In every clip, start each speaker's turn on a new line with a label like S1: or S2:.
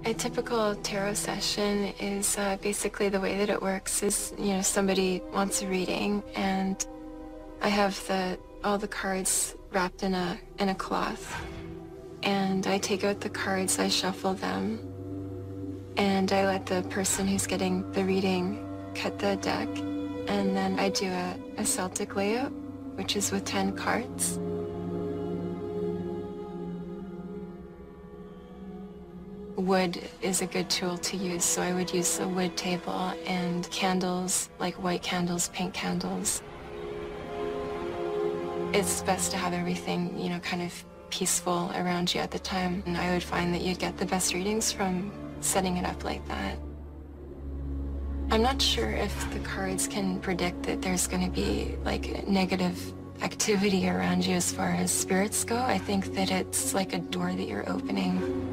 S1: A typical tarot session is basically the way that it works is, somebody wants a reading and I have all the cards wrapped in a cloth. And I take out the cards, I shuffle them, and I let the person who's getting the reading cut the deck. And then I do a Celtic layout, which is with 10 cards. Wood is a good tool to use, so I would use a wood table and candles, like white candles, pink candles. It's best to have everything, kind of peaceful around you at the time. And I would find that you'd get the best readings from setting it up like that. I'm not sure if the cards can predict that there's going to be like negative activity around you as far as spirits go. I think that it's like a door that you're opening.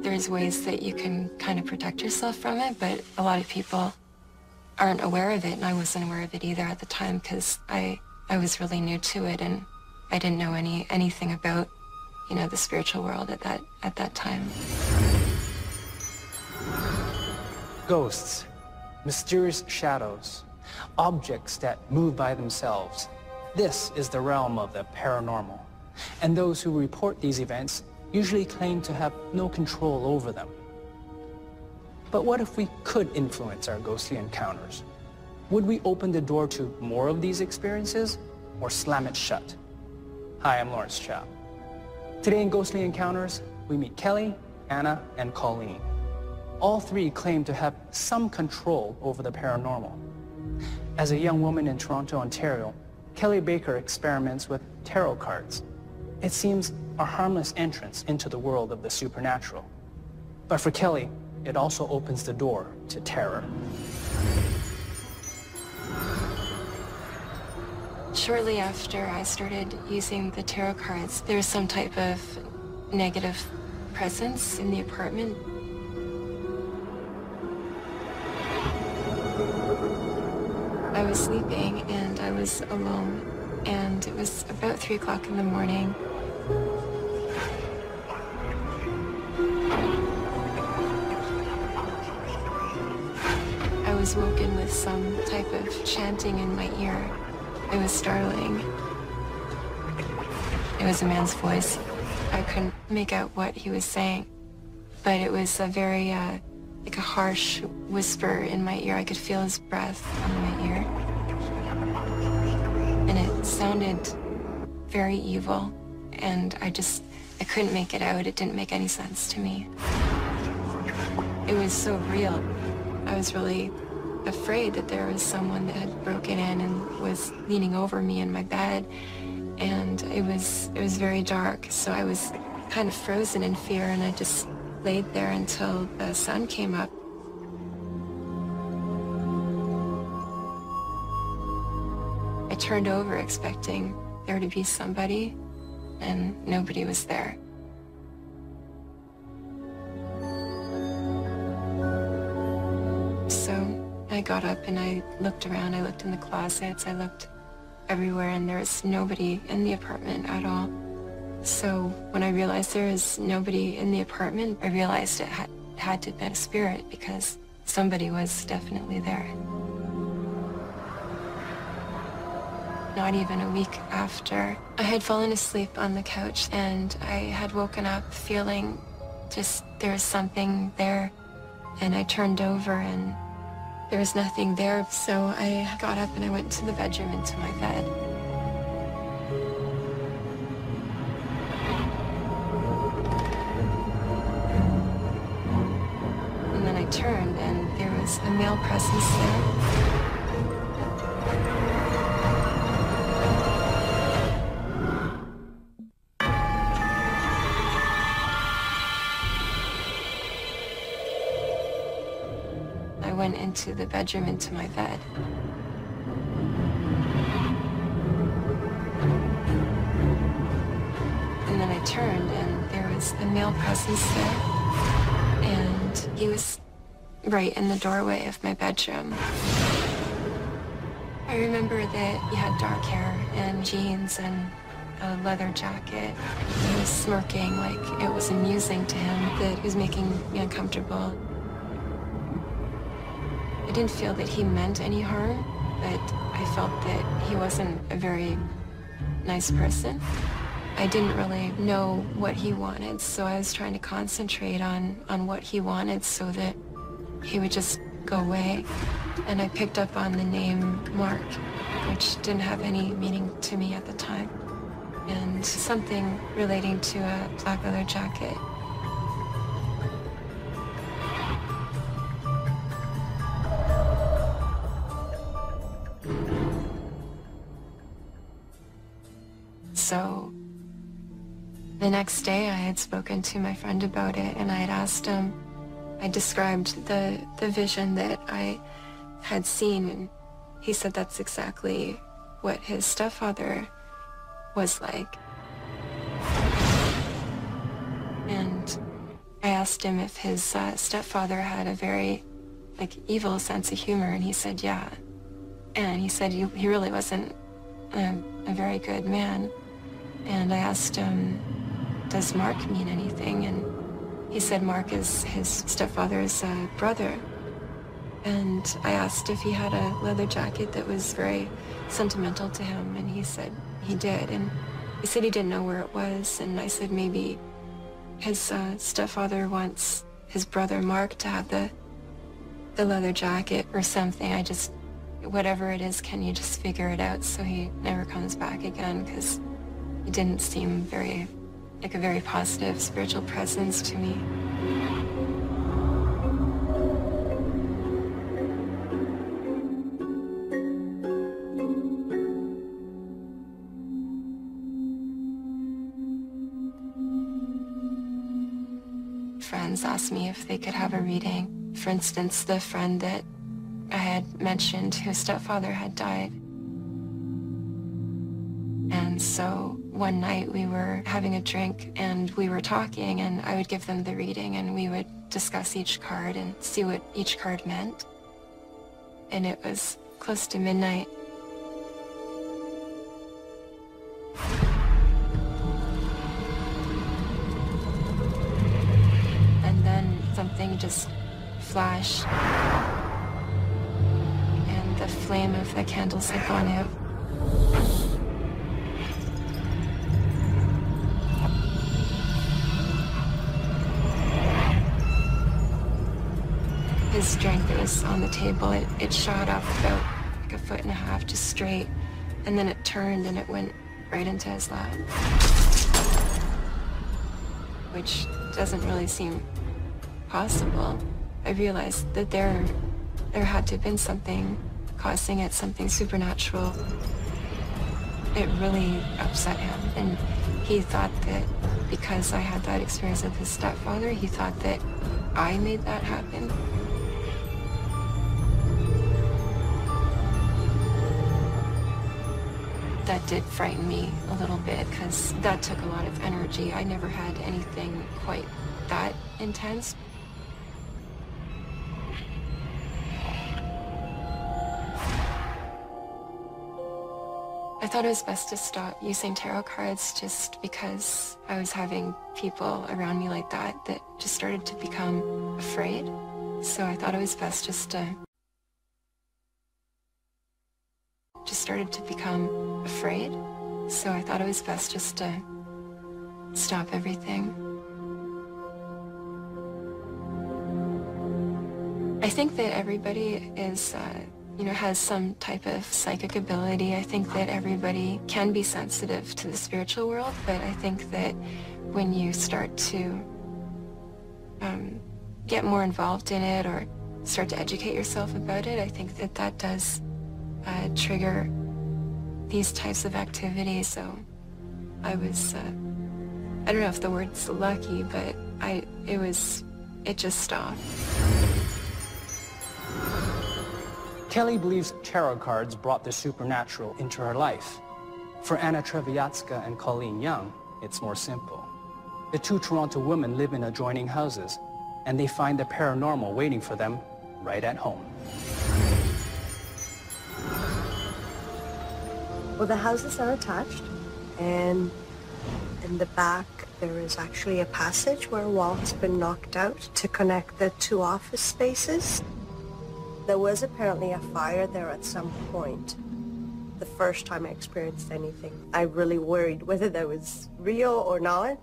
S1: There's ways that you can kind of protect yourself from it, but a lot of people aren't aware of it, and I wasn't aware of it either at the time because I was really new to it and I didn't know anything about, the spiritual world at that time.
S2: Ghosts, mysterious shadows, objects that move by themselves. This is the realm of the paranormal. And those who report these events usually claim to have no control over them. But what if we could influence our ghostly encounters? Would we open the door to more of these experiences or slam it shut? Hi, I'm Lawrence Chow. Today in Ghostly Encounters, we meet Kelly, Anna, and Colleen. All three claim to have some control over the paranormal. As a young woman in Toronto, Ontario, Kelly Baker experiments with tarot cards. It seems a harmless entrance into the world of the supernatural. But for Kelly, it also opens the door to terror.
S1: Shortly after I started using the tarot cards, there was some type of negative presence in the apartment. I was sleeping and I was alone, and it was about 3 o'clock in the morning. I was woken with some type of chanting in my ear. It was startling. It was a man's voice. I couldn't make out what he was saying, but it was a very, like a harsh whisper in my ear. I could feel his breath in my ear. And it sounded very evil, and I couldn't make it out. It didn't make any sense to me. It was so real. I was really afraid that there was someone that had broken in and was leaning over me in my bed, and it was very dark, so I was kind of frozen in fear, and I just laid there until the sun came up. I turned over expecting there to be somebody, and nobody was there. So I got up and I looked around. I looked in the closets, I looked everywhere, and there was nobody in the apartment at all. So when I realized there was nobody in the apartment, I realized it had to have been a spirit, because somebody was definitely there. Not even a week after, I had fallen asleep on the couch, and I had woken up feeling just there was something there. And I turned over and there was nothing there, so I got up and I went to the bedroom into my bed. And then I turned and there was a male presence there. I went into the bedroom, into my bed. And then I turned and there was a male presence there. And he was right in the doorway of my bedroom. I remember that he had dark hair and jeans, and a leather jacket. He was smirking like it was amusing to him, that he was making me uncomfortable. I didn't feel that he meant any harm, but I felt that he wasn't a very nice person. I didn't really know what he wanted, so I was trying to concentrate on what he wanted so that he would just go away. And I picked up on the name Mark, which didn't have any meaning to me at the time, and something relating to a black leather jacket. So the next day I had spoken to my friend about it, and I had asked him, I described the vision that I had seen, and he said that's exactly what his stepfather was like. And I asked him if his stepfather had a very evil sense of humor, and he said yeah. And he said he really wasn't a very good man. And I asked him, does Mark mean anything? And he said Mark is his stepfather's brother. And I asked if he had a leather jacket that was very sentimental to him, and he said he did. And he said he didn't know where it was, and I said maybe his stepfather wants his brother Mark to have the leather jacket or something. Whatever it is, can you just figure it out so he never comes back again? Because he didn't seem like a very positive spiritual presence to me. Friends asked me if they could have a reading. For instance, the friend that I had mentioned whose stepfather had died. And so one night we were having a drink and we were talking, and I would give them the reading and we would discuss each card and see what each card meant. And it was close to midnight. And then something just flashed, and the flame of the candles had gone out. His drink that was on the table, it shot up about a 1.5 feet, just straight, and then it turned and it went right into his lap, which doesn't really seem possible. I realized that there had to have been something causing it, something supernatural. It really upset him, and he thought that because I had that experience with his stepfather, he thought that I made that happen. That did frighten me a little bit, because that took a lot of energy. I never had anything quite that intense. I thought it was best to stop using tarot cards just because I was having people around me like that just started to become afraid. So I thought it was best just started to become afraid. So I thought it was best just to stop everything. I think that everybody is, has some type of psychic ability. I think that everybody can be sensitive to the spiritual world, but I think that when you start to get more involved in it or start to educate yourself about it, I think that that does trigger these types of activities. So I was, I don't know if the word's lucky, but it just stopped.
S2: Kelly believes tarot cards brought the supernatural into her life. For Anna Treviatska and Colleen Young, it's more simple. The two Toronto women live in adjoining houses, and they find the paranormal waiting for them right at home.
S3: Well, the houses are attached. And in the back, there is actually a passage where a wall has been knocked out to connect the two office spaces. There was apparently a fire there at some point. The first time I experienced anything, I really worried whether that was real or not.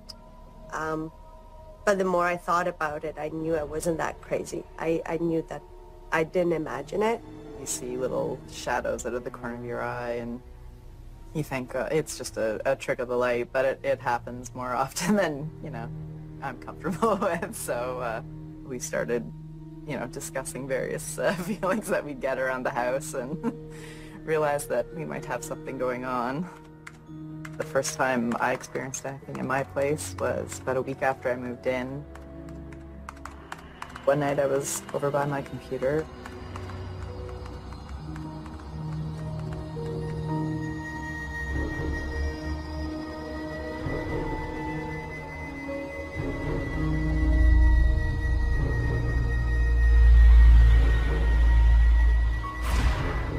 S3: But the more I thought about it, I knew I wasn't that crazy. I knew that I didn't imagine it.
S4: You see little shadows out of the corner of your eye, and you think it's just a trick of the light, but it happens more often than, I'm comfortable with. So we started, discussing various feelings that we'd get around the house and realized that we might have something going on. The first time I experienced anything in my place was about a week after I moved in. One night I was over by my computer.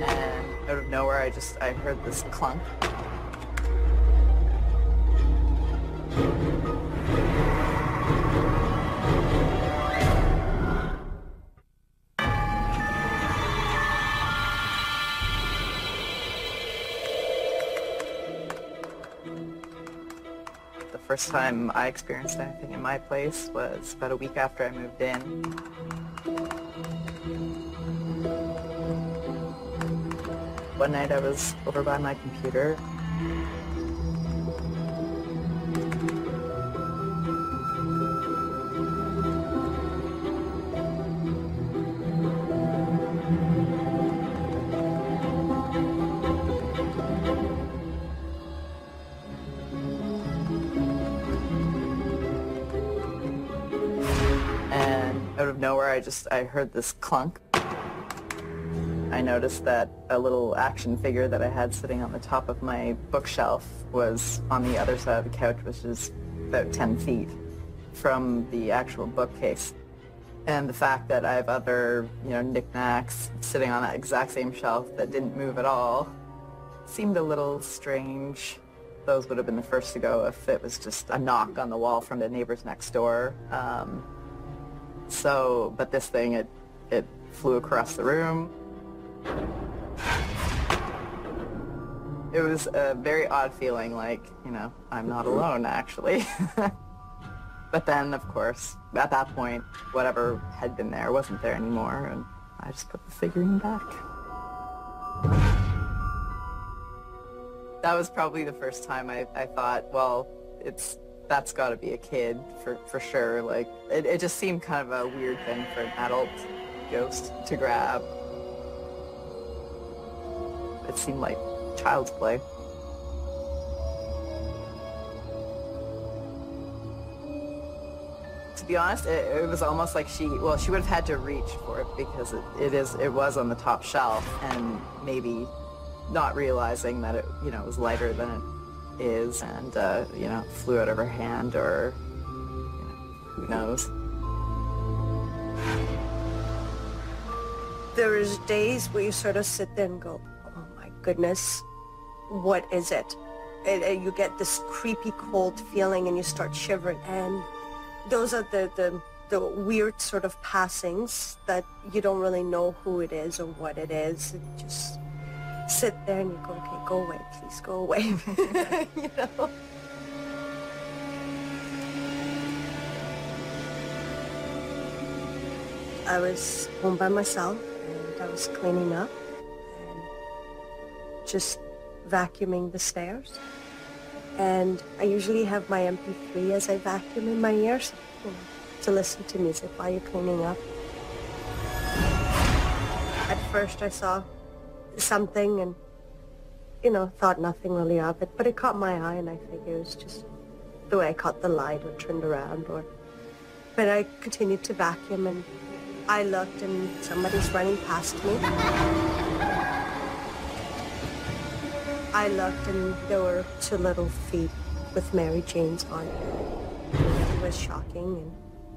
S4: And out of nowhere I heard this clunk. The first time I experienced anything in my place was about a week after I moved in. One night I was over by my computer. Out of nowhere, I heard this clunk. I noticed that a little action figure that I had sitting on the top of my bookshelf was on the other side of the couch, which is about 10 feet from the actual bookcase. And the fact that I have other, knickknacks sitting on that exact same shelf that didn't move at all seemed a little strange. Those would have been the first to go if it was just a knock on the wall from the neighbors next door. But this thing, it flew across the room. It was a very odd feeling, like, I'm not alone, actually. But then, of course, at that point, whatever had been there wasn't there anymore, and I just put the figurine back. That was probably the first time I thought, well, that's got to be a kid for sure. Like, it just seemed kind of a weird thing for an adult ghost to grab. It seemed like child's play. To be honest, it was almost like she would have had to reach for it because it was on the top shelf, and maybe not realizing that it was lighter than it is, and flew out of her hand, or who knows.
S3: There's days where you sort of sit there and go, oh my goodness, what is it? And you get this creepy cold feeling and you start shivering, and those are the weird sort of passings that you don't really know who it is or what it is. And just sit there and you go, okay, go away, please go away. I was home by myself and I was cleaning up and just vacuuming the stairs. And I usually have my MP3 as I vacuum in my ears, to listen to music while you're cleaning up. At first I saw something and, thought nothing really of it, but it caught my eye and I figured it was just the way I caught the light or turned around, but I continued to vacuum, and I looked and somebody's running past me. I looked and there were two little feet with Mary Jane's on it. It was shocking and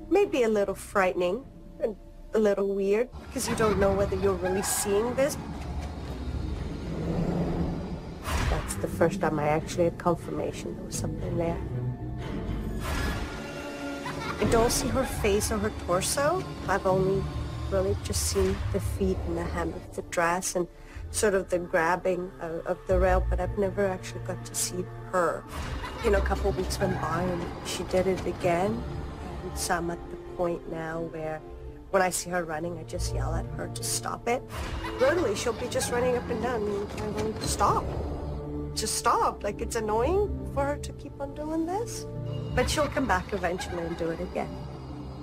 S3: maybe a little frightening and a little weird because you don't know whether you're really seeing this. That's the first time I actually had confirmation there was something there. I don't see her face or her torso. I've only really just seen the feet and the hem of the dress and sort of the grabbing of the rail, but I've never actually got to see her. You know, a couple of weeks went by and she did it again. And so I'm at the point now where when I see her running, I just yell at her to stop it. Literally, she'll be just running up and down and I'm going, stop. Just stop. Like, it's annoying for her to keep on doing this. But she'll come back eventually and do it again.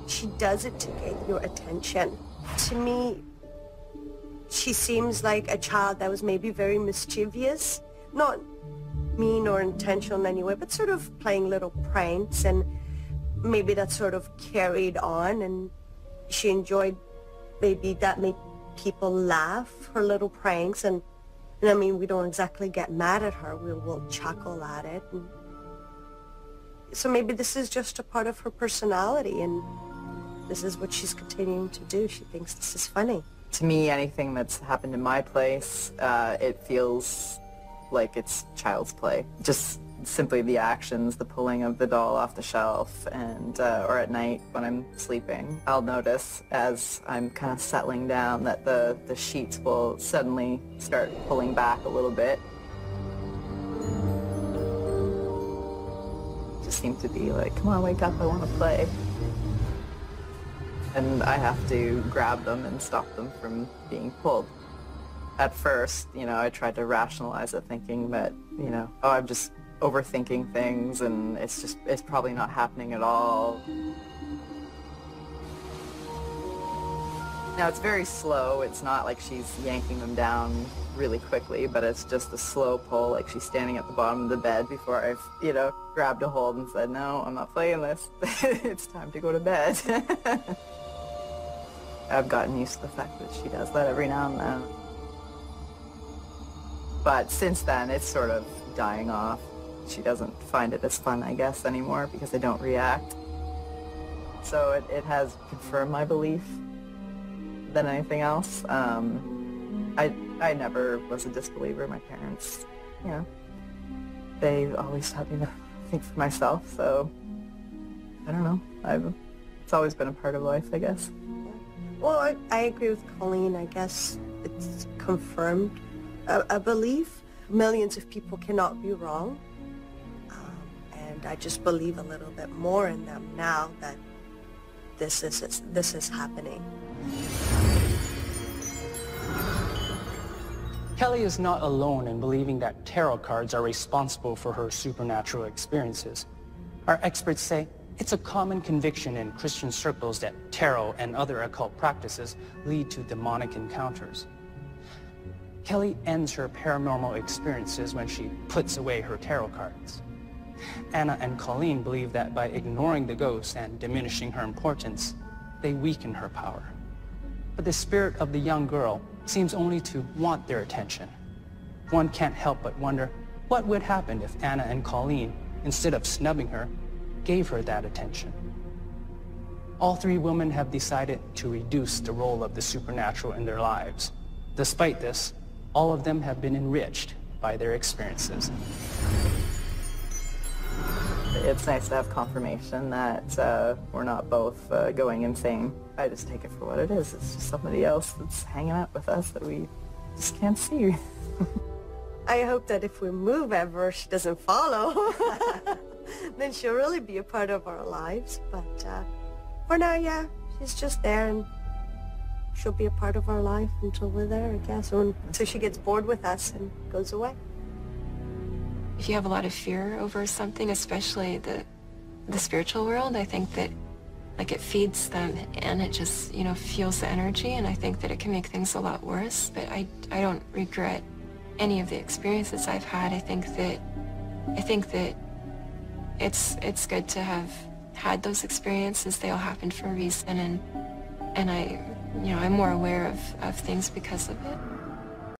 S3: She does it to get your attention. To me, she seems like a child that was maybe very mischievous, not mean or intentional in any way, but sort of playing little pranks, and maybe that sort of carried on, and she enjoyed maybe that made people laugh, her little pranks, and I mean, we don't exactly get mad at her, we'll chuckle at it. And so maybe this is just a part of her personality, and this is what she's continuing to do. She thinks this is funny.
S4: To me, anything that's happened in my place, it feels like it's child's play. Just simply the actions, the pulling of the doll off the shelf, and or at night when I'm sleeping, I'll notice as I'm kind of settling down that the sheets will suddenly start pulling back a little bit. Just seem to be like, come on, wake up, I want to play. And I have to grab them and stop them from being pulled. At first, you know, I tried to rationalize it, thinking that, you know, oh, I'm just overthinking things and it's probably not happening at all. Now, it's very slow. It's not like she's yanking them down really quickly, but it's just a slow pull, like she's standing at the bottom of the bed before I've, you know, grabbed a hold and said, no, I'm not playing this. It's time to go to bed. I've gotten used to the fact that she does that every now and then. But since then, it's sort of dying off. She doesn't find it as fun, I guess, anymore because I don't react. So it has confirmed my belief than anything else. I never was a disbeliever. My parents, you know, they always taught me to think for myself. So I don't know. It's always been a part of life, I guess.
S3: Well, I agree with Colleen. I guess it's confirmed a belief. Millions of people cannot be wrong. And I just believe a little bit more in them now that this is happening.
S2: Kelly is not alone in believing that tarot cards are responsible for her supernatural experiences. Our experts say it's a common conviction in Christian circles that tarot and other occult practices lead to demonic encounters. Kelly ends her paranormal experiences when she puts away her tarot cards. Anna and Colleen believe that by ignoring the ghost and diminishing her importance, they weaken her power. But the spirit of the young girl seems only to want their attention. One can't help but wonder what would happen if Anna and Colleen, instead of snubbing her, gave her that attention. All three women have decided to reduce the role of the supernatural in their lives. Despite this, all of them have been enriched by their experiences.
S4: It's nice to have confirmation that we're not both going insane. I just take it for what it is. It's just somebody else that's hanging out with us that we just can't see.
S3: I hope that if we move ever, she doesn't follow. Then she'll really be a part of our lives. But for now, yeah, she's just there, and she'll be a part of our life until we're there, I guess, or until she gets bored with us and goes away.
S1: If you have a lot of fear over something, especially the spiritual world, I think that like it feeds them and it just, you know, fuels the energy, and I think that it can make things a lot worse. But I don't regret any of the experiences I've had. I think that it's good to have had those experiences. They all happened for a reason, and I'm more aware of things because of it.